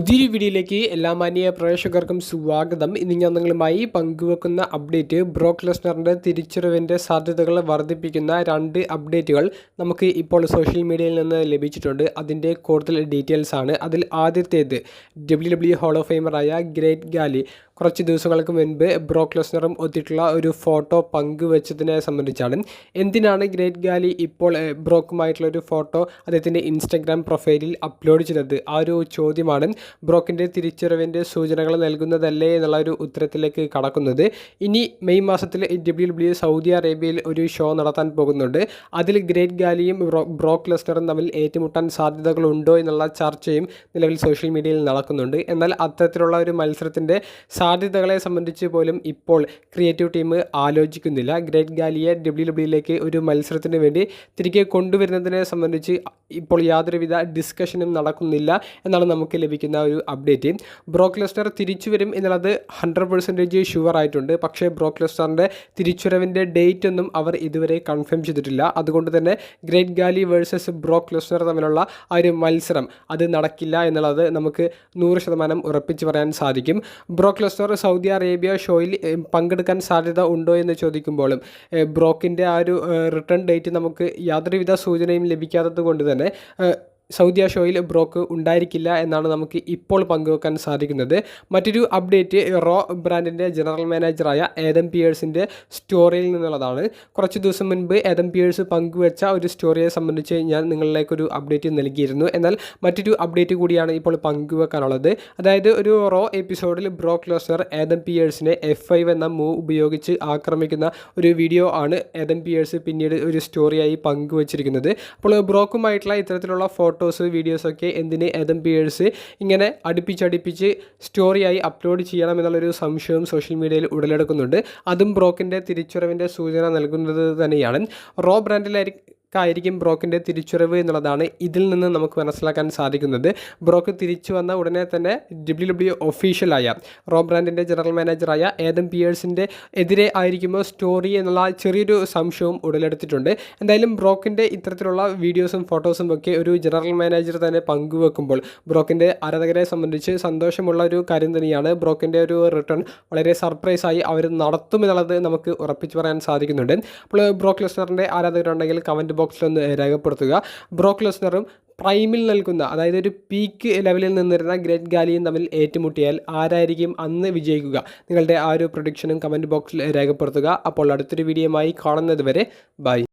പുതിയൊരു വീഡിയോയിലേക്ക് എല്ലാ മാന്യ പ്രേക്ഷകർക്കും സ്വാഗതം. ഇന്ന് ഞാൻ നിങ്ങളുമായി പങ്കുവെക്കുന്ന അപ്ഡേറ്റ് ബ്രോക്ക് ലെസ്നറിൻ്റെ തിരിച്ചുവരവിൻ്റെ സാധ്യതകൾ വർദ്ധിപ്പിക്കുന്ന 2 അപ്ഡേറ്റുകൾ നമുക്ക് ഇപ്പോൾ സോഷ്യൽ മീഡിയയിൽ നിന്ന് ലഭിച്ചിട്ടുണ്ട്. അതിൻ്റെ കൂടുതൽ ഡീറ്റെയിൽസ് ആണ്. അതിൽ ആദ്യത്തേത് WWE ഹോൾ ഓഫ് ഫെയിമറായ ഗ്രേറ്റ് ഗാലി കുറച്ച് ദിവസങ്ങൾക്ക് മുൻപ് ബ്രോക്ക് ലെസ്നറും ഒത്തിട്ടുള്ള ഒരു ഫോട്ടോ പങ്കുവെച്ചതിനെ സംബന്ധിച്ചാണ്. എന്തിനാണ് ഗ്രേറ്റ് ഗാലി ഇപ്പോൾ ബ്രോക്കുമായിട്ടുള്ളൊരു ഫോട്ടോ അദ്ദേഹത്തിൻ്റെ ഇൻസ്റ്റഗ്രാം പ്രൊഫൈലിൽ അപ്ലോഡ് ചെയ്തത്? ആ ഒരു ചോദ്യമാണ് ബ്രോക്കിൻ്റെ തിരിച്ചുവരവിൻ്റെ സൂചനകൾ നൽകുന്നതല്ലേ എന്നുള്ള ഒരു ഉത്തരത്തിലേക്ക് കടക്കുന്നത്. ഇനി മെയ് മാസത്തിൽ WWE സൗദി അറേബ്യയിൽ ഒരു ഷോ നടത്താൻ പോകുന്നുണ്ട്. അതിൽ ഗ്രേറ്റ് ഗാലിയും ബ്രോക്ക് ലെസ്നറും തമ്മിൽ ഏറ്റുമുട്ടാൻ സാധ്യതകളുണ്ടോ എന്നുള്ള ചർച്ചയും നിലവിൽ സോഷ്യൽ മീഡിയയിൽ നടക്കുന്നുണ്ട്. എന്നാൽ അത്തരത്തിലുള്ള ഒരു മത്സരത്തിൻ്റെ സാധ്യതകളെ സംബന്ധിച്ച് പോലും ഇപ്പോൾ ക്രിയേറ്റീവ് ടീം ആലോചിക്കുന്നില്ല. ഗ്രേറ്റ് ഗാലിയെ WWE ഒരു മത്സരത്തിന് വേണ്ടി തിരികെ കൊണ്ടുവരുന്നതിനെ സംബന്ധിച്ച് ഇപ്പോൾ യാതൊരുവിധ ഡിസ്കഷനും നടക്കുന്നില്ല എന്നാണ് നമുക്ക് ലഭിക്കുന്ന ഒരു അപ്ഡേറ്റ്. ബ്രോക്ക് ലെസ്നർ തിരിച്ചു വരും എന്നുള്ളത് 100% ഷുവർ ആയിട്ടുണ്ട്. പക്ഷേ ബ്രോക്ക് ലെസ്നറിൻ്റെ തിരിച്ചുവരവിൻ്റെ ഡേറ്റ് ഒന്നും അവർ ഇതുവരെ കൺഫേം ചെയ്തിട്ടില്ല. അതുകൊണ്ട് തന്നെ ഗ്രേറ്റ് ഗാലി വേഴ്സസ് ബ്രോക്ക് ലെസ്നർ തമ്മിലുള്ള ആ ഒരു മത്സരം അത് നടക്കില്ല എന്നുള്ളത് നമുക്ക് 100% ഉറപ്പിച്ച് പറയാൻ സാധിക്കും. ബ്രോക്ക് ലെസ്നർ സൗദി അറേബ്യ ഷോയിൽ പങ്കെടുക്കാൻ സാധ്യത ഉണ്ടോ എന്ന് ചോദിക്കുമ്പോഴും ബ്രോക്കിൻ്റെ ആ ഒരു റിട്ടേൺ ഡേറ്റ് നമുക്ക് യാതൊരുവിധ സൂചനയും ലഭിക്കാത്തത് കൊണ്ട് തന്നെ സൗദി ഷോയിൽ ബ്രോക്ക് ഉണ്ടായിരിക്കില്ല എന്നാണ് നമുക്ക് ഇപ്പോൾ പങ്കുവെക്കാൻ സാധിക്കുന്നത്. മറ്റൊരു അപ്ഡേറ്റ് റോ ബ്രാൻഡിൻ്റെ ജനറൽ മാനേജറായ ഏദം പിയേഴ്സിൻ്റെ സ്റ്റോറിയിൽ നിന്നുള്ളതാണ്. കുറച്ച് ദിവസം മുൻപ് ഏദം പിയേഴ്സ് പങ്കുവെച്ച ഒരു സ്റ്റോറിയെ സംബന്ധിച്ച് ഞാൻ നിങ്ങളിലേക്കൊരു അപ്ഡേറ്റ് നൽകിയിരുന്നു. എന്നാൽ മറ്റൊരു അപ്ഡേറ്റ് കൂടിയാണ് ഇപ്പോൾ പങ്കുവെക്കാനുള്ളത്. അതായത് ഒരു റോ എപ്പിസോഡിൽ ബ്രോക്ക് ലെസ്നർ ഏദം പിയേഴ്സിനെ F5 എന്ന മൂവ് ഉപയോഗിച്ച് ആക്രമിക്കുന്ന ഒരു വീഡിയോ ആണ് ഏദം പിയേഴ്സ് പിന്നീട് ഒരു സ്റ്റോറിയായി പങ്കുവച്ചിരിക്കുന്നത്. അപ്പോൾ ബ്രോക്കുമായിട്ടുള്ള ഇത്തരത്തിലുള്ള ഫോട്ടോസ് വീഡിയോസൊക്കെ എന്തിന് ഏദം പിയേഴ്സ് ഇങ്ങനെ അടുപ്പിച്ച് സ്റ്റോറിയായി അപ്ലോഡ് ചെയ്യണം എന്നുള്ളൊരു സംശയവും സോഷ്യൽ മീഡിയയിൽ ഉടലെടുക്കുന്നുണ്ട്. അതും ബ്രോക്കിൻ്റെ തിരിച്ചുവരവിൻ്റെ സൂചന നൽകുന്നത് തന്നെയാണ്. റോ ബ്രാൻഡിലായിരിക്കും ബ്രോക്കിൻ്റെ തിരിച്ചുവരവ് എന്നുള്ളതാണ് ഇതിൽ നിന്ന് നമുക്ക് മനസ്സിലാക്കാൻ സാധിക്കുന്നത്. ബ്രോക്ക് തിരിച്ചു വന്ന ഉടനെ തന്നെ WWE ഒഫീഷ്യലായ റോ ബ്രാൻഡിൻ്റെ ജനറൽ മാനേജറായ ഏദം പിയേഴ്സിൻ്റെ എതിരെ ആയിരിക്കുമ്പോൾ സ്റ്റോറി എന്നുള്ള ചെറിയൊരു സംശയവും ഉടലെടുത്തിട്ടുണ്ട്. എന്തായാലും ബ്രോക്കിൻ്റെ ഇത്തരത്തിലുള്ള വീഡിയോസും ഫോട്ടോസും ഒക്കെ ഒരു ജനറൽ മാനേജർ തന്നെ പങ്കുവെക്കുമ്പോൾ ബ്രോക്കിൻ്റെ ആരാധകരെ സംബന്ധിച്ച് സന്തോഷമുള്ള ഒരു കാര്യം തന്നെയാണ്. ബ്രോക്കിൻ്റെ ഒരു റിട്ടേൺ വളരെ സർപ്രൈസായി അവർ നടത്തുമെന്നുള്ളത് നമുക്ക് ഉറപ്പിച്ച് പറയാൻ സാധിക്കുന്നുണ്ട്. അപ്പോൾ ബ്രോക്ക് ലെസ്നറിൻ്റെ ആരാധകരുണ്ടെങ്കിൽ കമൻറ്റ് ബോക്സിലൊന്ന് രേഖപ്പെടുത്തുക. ബ്രോക്ക് ലെസ്നറും പ്രൈമിൽ നൽകുന്ന അതായത് ഒരു പീക്ക് ലെവലിൽ നിന്നിരുന്ന ഗ്രേറ്റ് ഗാലിയും തമ്മിൽ ഏറ്റുമുട്ടിയാൽ ആരായിരിക്കും അന്ന് വിജയിക്കുക? നിങ്ങളുടെ ആ ഒരു പ്രൊഡിക്ഷനും കമൻറ്റ് ബോക്സിൽ രേഖപ്പെടുത്തുക. അപ്പോൾ അടുത്തൊരു വീഡിയോയുമായി കാണുന്നത് വരെ ബൈ.